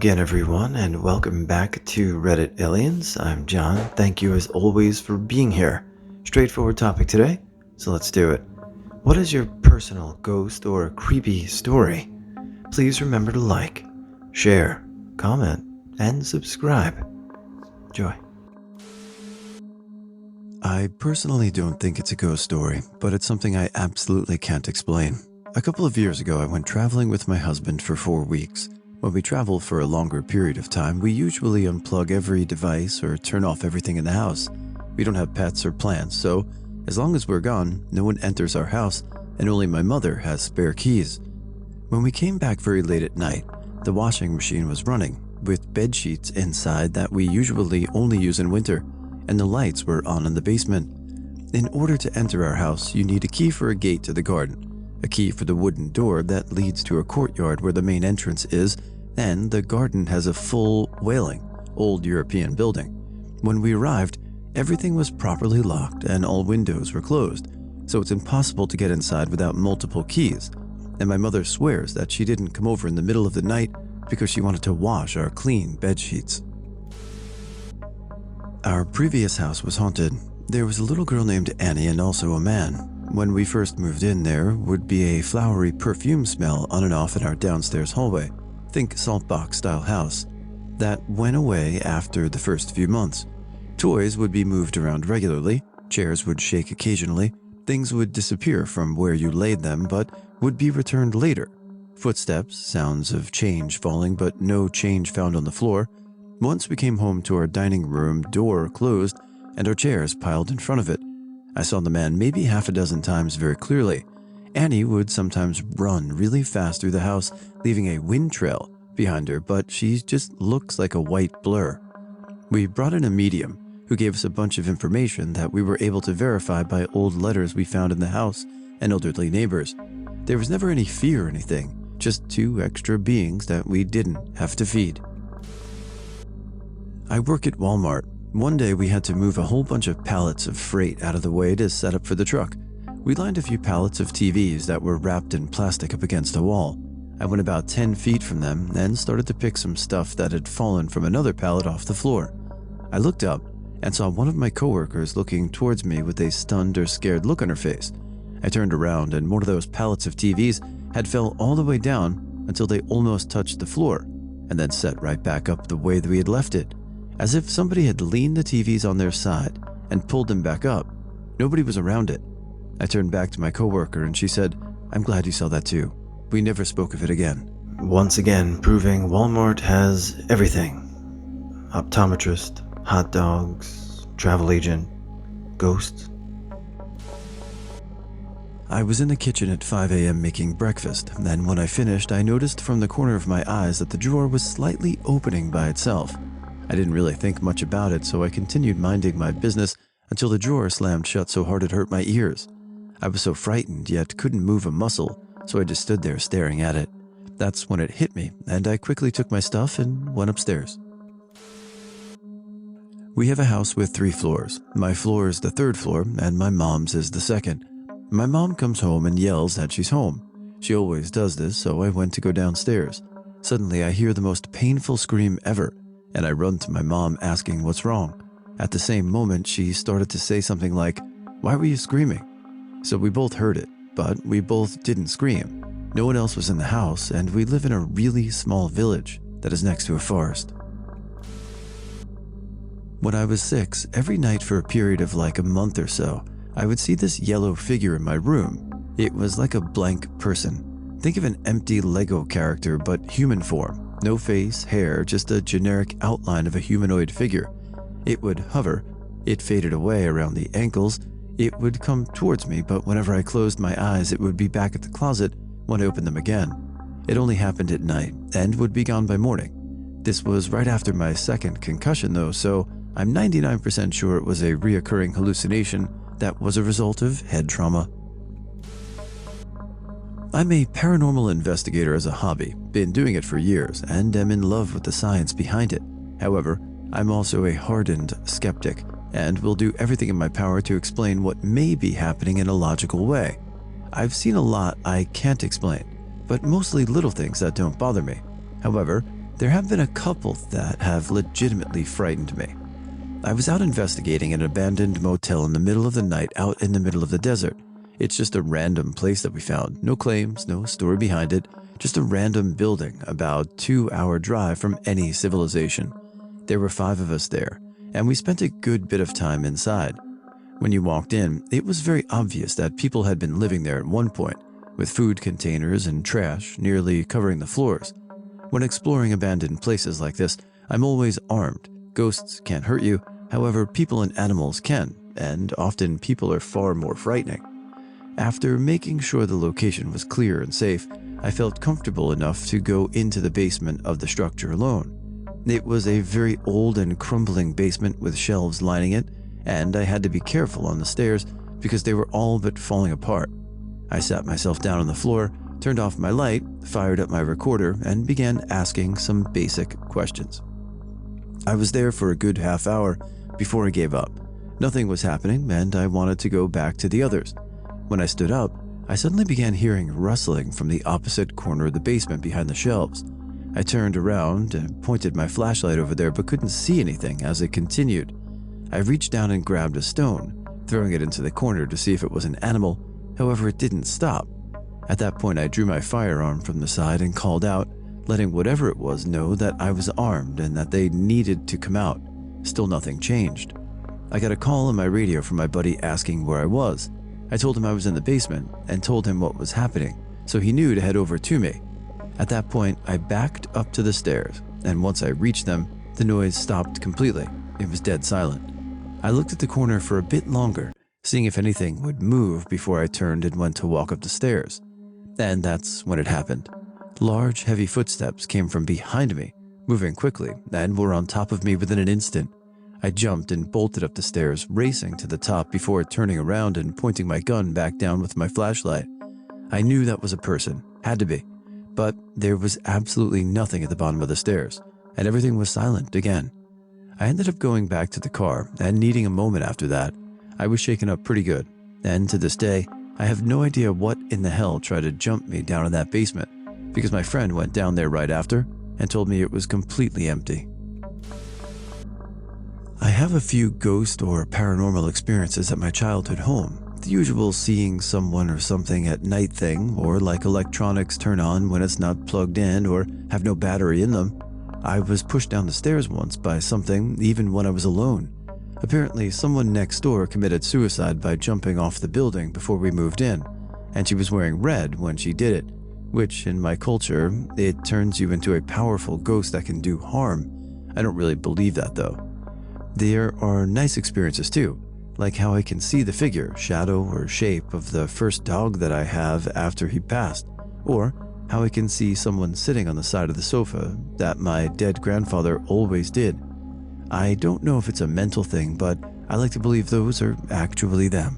again, everyone, and welcome back to Reddit Aliens. I'm John. Thank you, as always, for being here. Straightforward topic today, so let's do it. What is your personal ghost or creepy story? Please remember to like, share, comment, and subscribe. Enjoy. I personally don't think it's a ghost story, but it's something I absolutely can't explain. A couple of years ago, I went traveling with my husband for 4 weeks. When we travel for a longer period of time, we usually unplug every device or turn off everything in the house. We don't have pets or plants, so as long as we're gone, no one enters our house, and only my mother has spare keys. When we came back very late at night, the washing machine was running, with bed sheets inside that we usually only use in winter, and the lights were on in the basement. In order to enter our house, you need a key for a gate to the garden, a key for the wooden door that leads to a courtyard where the main entrance is, and the garden has a full wailing, old European building. When we arrived, everything was properly locked and all windows were closed, so it's impossible to get inside without multiple keys, and my mother swears that she didn't come over in the middle of the night because she wanted to wash our clean bed sheets. Our previous house was haunted. There was a little girl named Annie and also a man. When we first moved in, there would be a flowery perfume smell on and off in our downstairs hallway. Think Saltbox style house. That went away after the first few months. Toys would be moved around regularly, chairs would shake occasionally, things would disappear from where you laid them but would be returned later. Footsteps, sounds of change falling but no change found on the floor. Once we came home to our dining room door closed and our chairs piled in front of it. I saw the man maybe half a dozen times very clearly. Annie would sometimes run really fast through the house, leaving a wind trail behind her, but she just looks like a white blur. We brought in a medium who gave us a bunch of information that we were able to verify by old letters we found in the house and elderly neighbors. There was never any fear or anything, just 2 extra beings that we didn't have to feed. I work at Walmart. One day we had to move a whole bunch of pallets of freight out of the way to set up for the truck. We lined a few pallets of TVs that were wrapped in plastic up against a wall. I went about 10 feet from them and started to pick some stuff that had fallen from another pallet off the floor. I looked up and saw one of my coworkers looking towards me with a stunned or scared look on her face. I turned around and one of those pallets of TVs had fell all the way down until they almost touched the floor and then set right back up the way that we had left it, as if somebody had leaned the TVs on their side and pulled them back up. Nobody was around it. I turned back to my coworker and she said, "I'm glad you saw that too." We never spoke of it again. Once again, proving Walmart has everything. Optometrist, hot dogs, travel agent, ghosts. I was in the kitchen at 5 a.m. making breakfast. Then when I finished, I noticed from the corner of my eyes that the drawer was slightly opening by itself. I didn't really think much about it, so I continued minding my business until the drawer slammed shut so hard it hurt my ears. I was so frightened, yet couldn't move a muscle, so I just stood there staring at it. That's when it hit me, and I quickly took my stuff and went upstairs. We have a house with 3 floors. My floor is the 3rd floor, and my mom's is the 2nd. My mom comes home and yells that she's home. She always does this, so I went to go downstairs. Suddenly, I hear the most painful scream ever, and I run to my mom asking what's wrong. At the same moment, she started to say something like, "Why were you screaming?" So we both heard it, but we both didn't scream. No one else was in the house, and we live in a really small village that is next to a forest. When I was 6, every night for a period of like a month or so, I would see this yellow figure in my room. It was like a blank person. Think of an empty Lego character, but human form. No face, hair, just a generic outline of a humanoid figure. It would hover. It faded away around the ankles. It would come towards me, but whenever I closed my eyes, it would be back at the closet when I opened them again. It only happened at night and would be gone by morning. This was right after my 2nd concussion though, so I'm 99% sure it was a reoccurring hallucination that was a result of head trauma. I'm a paranormal investigator as a hobby, been doing it for years, and am in love with the science behind it. However, I'm also a hardened skeptic, and will do everything in my power to explain what may be happening in a logical way. I've seen a lot I can't explain, but mostly little things that don't bother me. However, there have been a couple that have legitimately frightened me. I was out investigating an abandoned motel in the middle of the night out in the middle of the desert. It's just a random place that we found. No claims, no story behind it, just a random building about 2-hour drive from any civilization. There were 5 of us there, and we spent a good bit of time inside. When you walked in, it was very obvious that people had been living there at one point, with food containers and trash nearly covering the floors. When exploring abandoned places like this, I'm always armed. Ghosts can't hurt you, however, people and animals can, and often people are far more frightening. After making sure the location was clear and safe, I felt comfortable enough to go into the basement of the structure alone. It was a very old and crumbling basement with shelves lining it, and I had to be careful on the stairs because they were all but falling apart. I sat myself down on the floor, turned off my light, fired up my recorder, and began asking some basic questions. I was there for a good half hour before I gave up. Nothing was happening, and I wanted to go back to the others. When I stood up, I suddenly began hearing rustling from the opposite corner of the basement behind the shelves. I turned around and pointed my flashlight over there but couldn't see anything as it continued. I reached down and grabbed a stone, throwing it into the corner to see if it was an animal. However, it didn't stop. At that point, I drew my firearm from the side and called out, letting whatever it was know that I was armed and that they needed to come out. Still nothing changed. I got a call on my radio from my buddy asking where I was. I told him I was in the basement and told him what was happening, so he knew to head over to me. At that point, I backed up to the stairs, and once I reached them, the noise stopped completely. It was dead silent. I looked at the corner for a bit longer, seeing if anything would move before I turned and went to walk up the stairs. And that's when it happened. Large, heavy footsteps came from behind me, moving quickly, and were on top of me within an instant. I jumped and bolted up the stairs, racing to the top before turning around and pointing my gun back down with my flashlight. I knew that was a person, had to be, but there was absolutely nothing at the bottom of the stairs, and everything was silent again. I ended up going back to the car and needing a moment after that. I was shaken up pretty good, and to this day, I have no idea what in the hell tried to jump me down in that basement, because my friend went down there right after and told me it was completely empty. I have a few ghost or paranormal experiences at my childhood home. The usual seeing someone or something at night thing, or like electronics turn on when it's not plugged in or have no battery in them. I was pushed down the stairs once by something even when I was alone. Apparently, someone next door committed suicide by jumping off the building before we moved in, and she was wearing red when she did it, which in my culture, it turns you into a powerful ghost that can do harm. I don't really believe that though. There are nice experiences too, like how I can see the figure, shadow, or shape of the first dog that I have after he passed, or how I can see someone sitting on the side of the sofa that my dead grandfather always did. I don't know if it's a mental thing, but I like to believe those are actually them.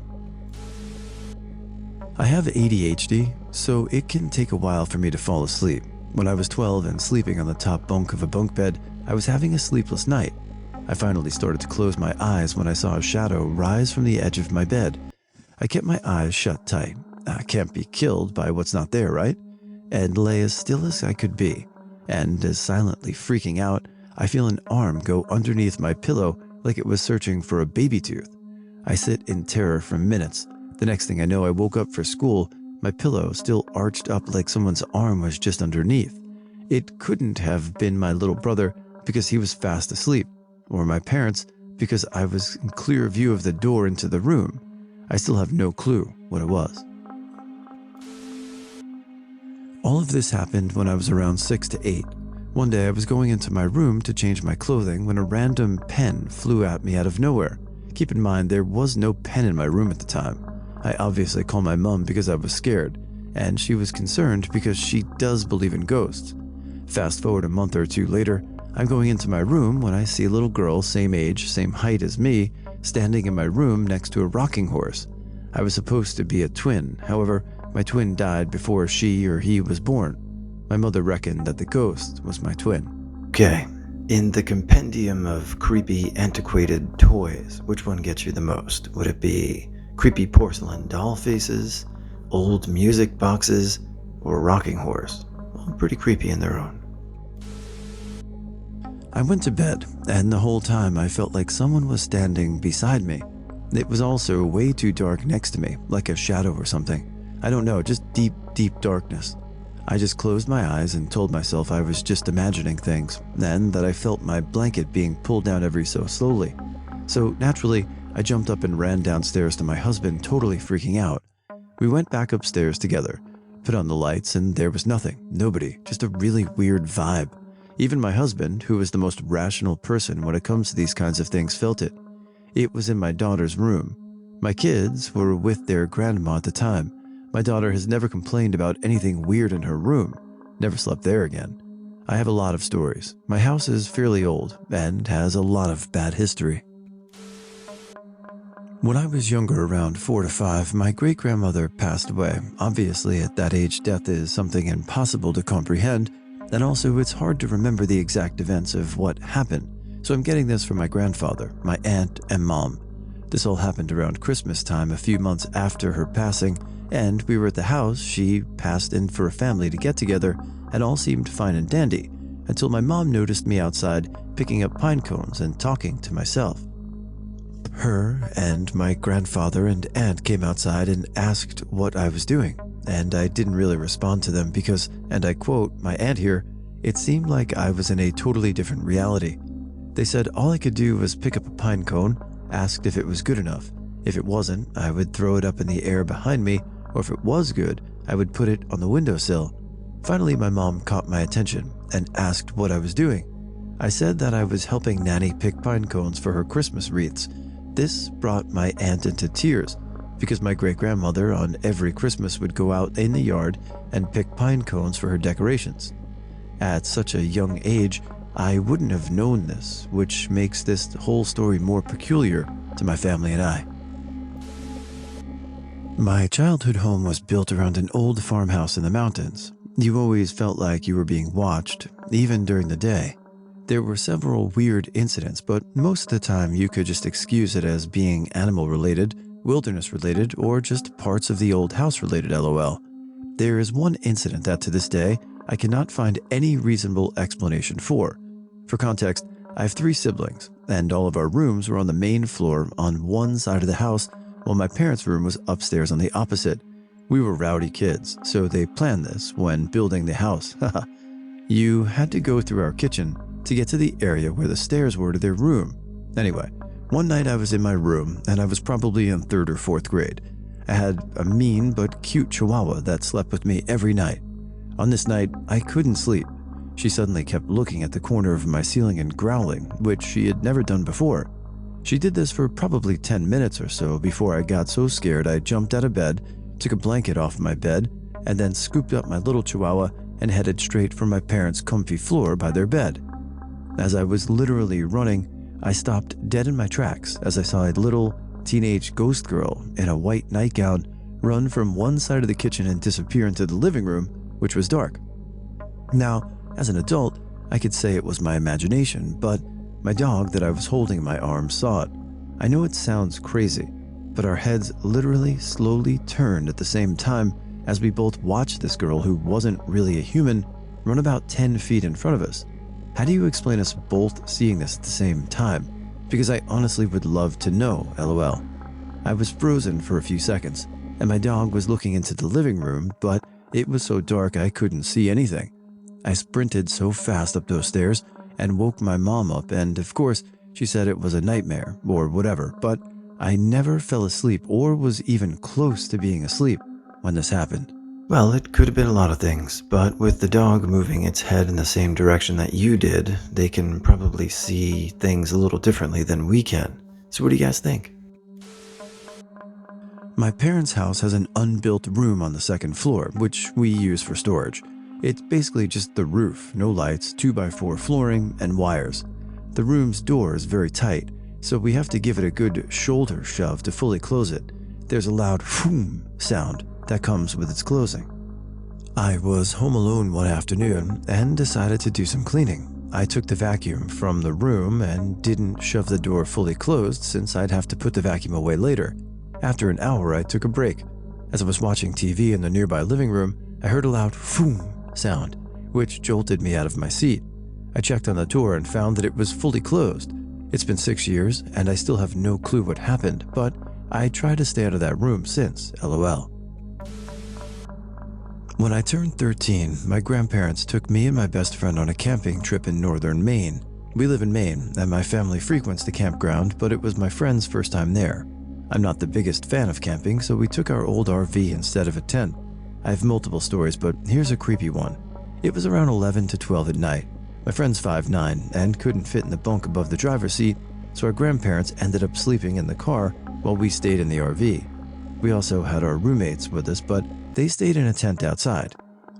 I have ADHD, so it can take a while for me to fall asleep. When I was 12 and sleeping on the top bunk of a bunk bed, I was having a sleepless night. I finally started to close my eyes when I saw a shadow rise from the edge of my bed. I kept my eyes shut tight. I can't be killed by what's not there, right? And lay as still as I could be. And as silently freaking out, I feel an arm go underneath my pillow like it was searching for a baby tooth. I sit in terror for minutes. The next thing I know, I woke up for school, my pillow still arched up like someone's arm was just underneath. It couldn't have been my little brother because he was fast asleep, or my parents because I was in clear view of the door into the room. I still have no clue what it was. All of this happened when I was around 6 to 8. One day I was going into my room to change my clothing when a random pen flew at me out of nowhere. Keep in mind, there was no pen in my room at the time. I obviously called my mom because I was scared, and she was concerned because she does believe in ghosts. Fast forward a month or two later, I'm going into my room when I see a little girl, same age, same height as me, standing in my room next to a rocking horse. I was supposed to be a twin, however, my twin died before she or he was born. My mother reckoned that the ghost was my twin. Okay, in the compendium of creepy, antiquated toys, which one gets you the most? Would it be creepy porcelain doll faces, old music boxes, or a rocking horse? All pretty creepy in their own. I went to bed, and the whole time I felt like someone was standing beside me. It was also way too dark next to me, like a shadow or something. I don't know, just deep, deep darkness. I just closed my eyes and told myself I was just imagining things, and that I felt my blanket being pulled down every so slowly. So naturally, I jumped up and ran downstairs to my husband, totally freaking out. We went back upstairs together, put on the lights, and there was nothing, nobody, just a really weird vibe. Even my husband, who is the most rational person when it comes to these kinds of things, felt it. It was in my daughter's room. My kids were with their grandma at the time. My daughter has never complained about anything weird in her room, never slept there again. I have a lot of stories. My house is fairly old and has a lot of bad history. When I was younger, around 4 to 5, my great-grandmother passed away. Obviously, at that age, death is something impossible to comprehend, and also it's hard to remember the exact events of what happened. So I'm getting this from my grandfather, my aunt, and mom. This all happened around Christmas time, a few months after her passing, and we were at the house. She passed in for a family to get together, and all seemed fine and dandy, until my mom noticed me outside picking up pine cones and talking to myself. Her and my grandfather and aunt came outside and asked what I was doing, and I didn't really respond to them because, and I quote my aunt here, it seemed like I was in a totally different reality. They said all I could do was pick up a pine cone, asked if it was good enough. If it wasn't, I would throw it up in the air behind me, or if it was good, I would put it on the windowsill. Finally, my mom caught my attention and asked what I was doing. I said that I was helping Nanny pick pine cones for her Christmas wreaths. This brought my aunt into tears, because my great-grandmother on every Christmas would go out in the yard and pick pine cones for her decorations. At such a young age, I wouldn't have known this, which makes this whole story more peculiar to my family and I. My childhood home was built around an old farmhouse in the mountains. You always felt like you were being watched, even during the day. There were several weird incidents, but most of the time you could just excuse it as being animal-related, wilderness-related, or just parts of the old house-related LOL. There is one incident that to this day I cannot find any reasonable explanation for. For context, I have 3 siblings, and all of our rooms were on the main floor on one side of the house, while my parents' room was upstairs on the opposite. We were rowdy kids, so they planned this when building the house. You had to go through our kitchen to get to the area where the stairs were to their room. Anyway, one night I was in my room, and I was probably in 3rd or 4th grade. I had a mean but cute chihuahua that slept with me every night. On this night, I couldn't sleep. She suddenly kept looking at the corner of my ceiling and growling, which she had never done before. She did this for probably 10 minutes or so before I got so scared I jumped out of bed, took a blanket off my bed, and then scooped up my little chihuahua and headed straight for my parents' comfy floor by their bed. As I was literally running, I stopped dead in my tracks as I saw a little teenage ghost girl in a white nightgown run from one side of the kitchen and disappear into the living room, which was dark. Now, as an adult, I could say it was my imagination, but my dog that I was holding in my arms saw it. I know it sounds crazy, but our heads literally slowly turned at the same time as we both watched this girl who wasn't really a human run about 10 feet in front of us. How do you explain us both seeing this at the same time? Because I honestly would love to know, LOL. I was frozen for a few seconds, and my dog was looking into the living room, but it was so dark I couldn't see anything. I sprinted so fast up those stairs and woke my mom up, and of course, she said it was a nightmare or whatever, but I never fell asleep or was even close to being asleep when this happened. Well, it could have been a lot of things, but with the dog moving its head in the same direction that you did, they can probably see things a little differently than we can. So what do you guys think? My parents' house has an unbuilt room on the 2nd floor, which we use for storage. It's basically just the roof, no lights, 2x4 flooring, and wires. The room's door is very tight, so we have to give it a good shoulder shove to fully close it. There's a loud "phoom" sound that comes with its closing. I was home alone one afternoon and decided to do some cleaning. I took the vacuum from the room and didn't shove the door fully closed since I'd have to put the vacuum away later. After an hour, I took a break. As I was watching TV in the nearby living room, I heard a loud "phoom" sound, which jolted me out of my seat. I checked on the door and found that it was fully closed. It's been 6 years, and I still have no clue what happened, but I tried to stay out of that room since, lol. When I turned 13, my grandparents took me and my best friend on a camping trip in northern Maine. We live in Maine, and my family frequents the campground, but it was my friend's first time there. I'm not the biggest fan of camping, so we took our old RV instead of a tent. I have multiple stories, but here's a creepy one. It was around 11 to 12 at night. My friend's 5'9" and couldn't fit in the bunk above the driver's seat, so our grandparents ended up sleeping in the car while we stayed in the RV. We also had our roommates with us, but they stayed in a tent outside.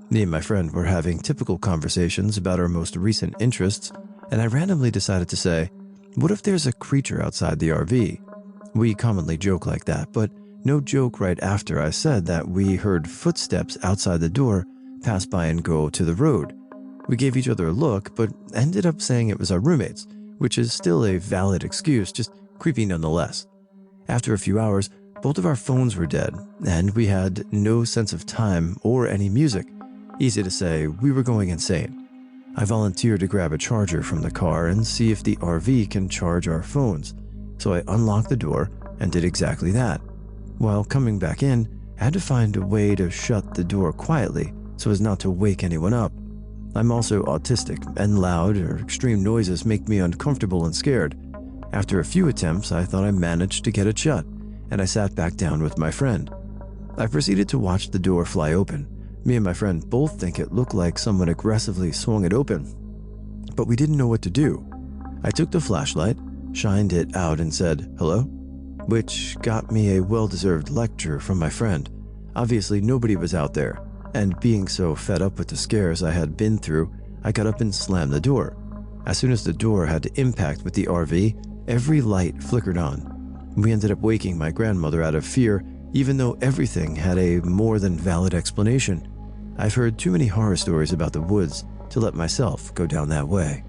Me and my friend were having typical conversations about our most recent interests, and I randomly decided to say, "What if there's a creature outside the RV?" We commonly joke like that, but no joke right after I said that we heard footsteps outside the door pass by and go to the road. We gave each other a look, but ended up saying it was our roommates, which is still a valid excuse, just creepy nonetheless. After a few hours, both of our phones were dead, and we had no sense of time or any music. Easy to say, we were going insane. I volunteered to grab a charger from the car and see if the RV can charge our phones, so I unlocked the door and did exactly that. While coming back in, I had to find a way to shut the door quietly so as not to wake anyone up. I'm also autistic, and loud or extreme noises make me uncomfortable and scared. After a few attempts, I thought I managed to get it shut, and I sat back down with my friend. I proceeded to watch the door fly open. Me and my friend both think it looked like someone aggressively swung it open, but we didn't know what to do. I took the flashlight, shined it out, and said, "Hello?" which got me a well-deserved lecture from my friend. Obviously, nobody was out there, and being so fed up with the scares I had been through, I got up and slammed the door. As soon as the door had impact with the RV, every light flickered on. We ended up waking my grandmother out of fear, even though everything had a more than valid explanation. I've heard too many horror stories about the woods to let myself go down that way.